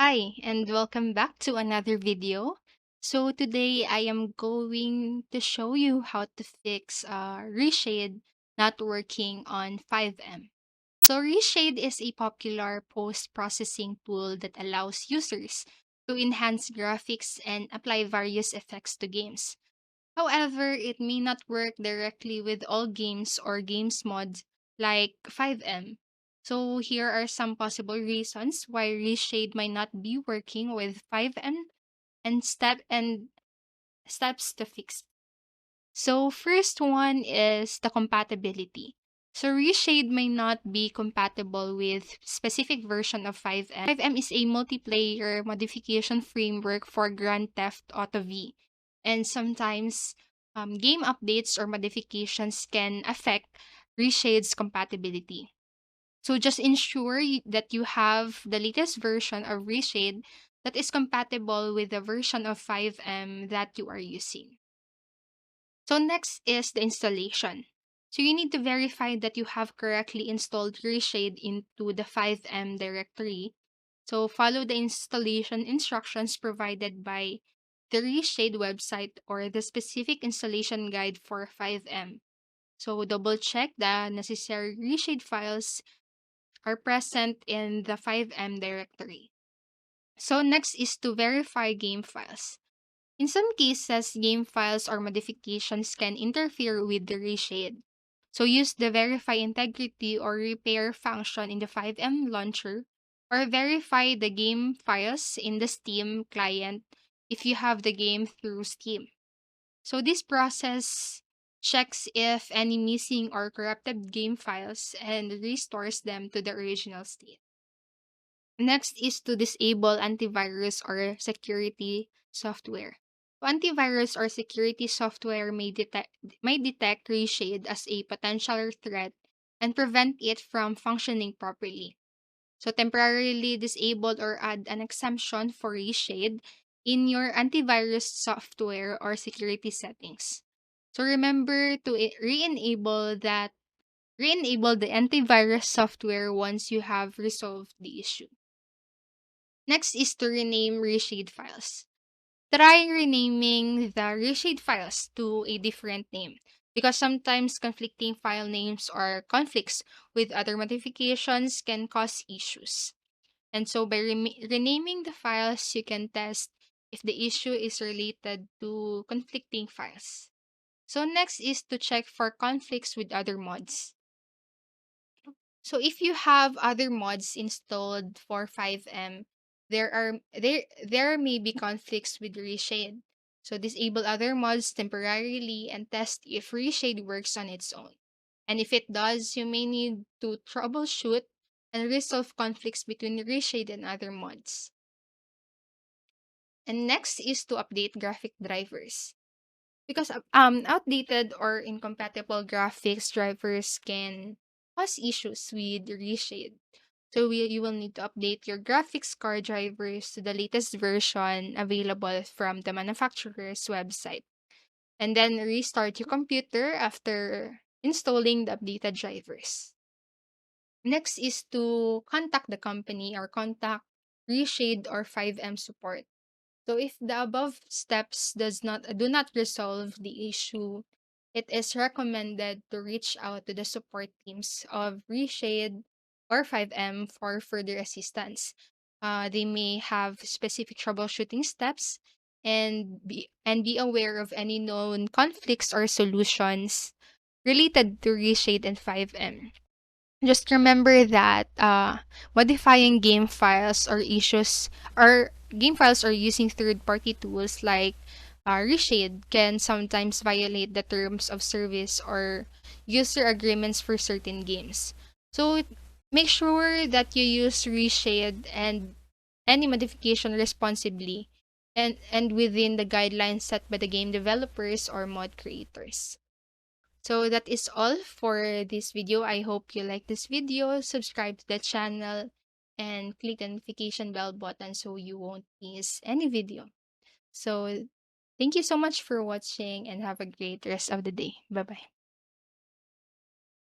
Hi, and welcome back to another video. So today I am going to show you how to fix ReShade not working on FiveM. So ReShade is a popular post-processing tool that allows users to enhance graphics and apply various effects to games. However, it may not work directly with all games or games mods like FiveM. So here are some possible reasons why Reshade might not be working with FiveM and steps to fix. So first one is the compatibility. So Reshade may not be compatible with specific version of FiveM. FiveM is a multiplayer modification framework for Grand Theft Auto V, and sometimes game updates or modifications can affect Reshade's compatibility. So just ensure that you have the latest version of Reshade that is compatible with the version of FiveM that you are using. So next is the installation. So you need to verify that you have correctly installed ReShade into the FiveM directory. So follow the installation instructions provided by the ReShade website or the specific installation guide for FiveM. So double check the necessary ReShade files are present in the FiveM directory. So next is to verify game files. In some cases, game files or modifications can interfere with the reshade. So use the verify integrity or repair function in the FiveM launcher, or verify the game files in the Steam client if you have the game through Steam. So this process checks if any missing or corrupted game files and restores them to the original state. Next is to disable antivirus or security software. Antivirus or security software may detect reshade as a potential threat and prevent it from functioning properly. So temporarily disable or add an exemption for reshade in your antivirus software or security settings. So remember to re-enable the antivirus software once you have resolved the issue. Next is to rename reshade files. Try renaming the reshade files to a different name because sometimes conflicting file names or conflicts with other modifications can cause issues. And so by renaming the files, you can test if the issue is related to conflicting files. So next is to check for conflicts with other mods. So if you have other mods installed for FiveM, there may be conflicts with Reshade. So disable other mods temporarily and test if Reshade works on its own. And if it does, you may need to troubleshoot and resolve conflicts between Reshade and other mods. And next is to update graphic drivers. Because outdated or incompatible graphics drivers can cause issues with reshade. So you will need to update your graphics card drivers to the latest version available from the manufacturer's website. And then restart your computer after installing the updated drivers. Next is to contact the company or contact Reshade or FiveM support. So if the above steps do not resolve the issue, it is recommended to reach out to the support teams of Reshade or FiveM for further assistance. They may have specific troubleshooting steps and be aware of any known conflicts or solutions related to Reshade and FiveM. Just remember that modifying game files or using third-party tools like Reshade can sometimes violate the terms of service or user agreements for certain games. So make sure that you use Reshade and any modification responsibly and within the guidelines set by the game developers or mod creators. So that is all for this video. I hope you like this video. Subscribe to the channel and click the notification bell button so you won't miss any video. So thank you so much for watching and have a great rest of the day. Bye-bye.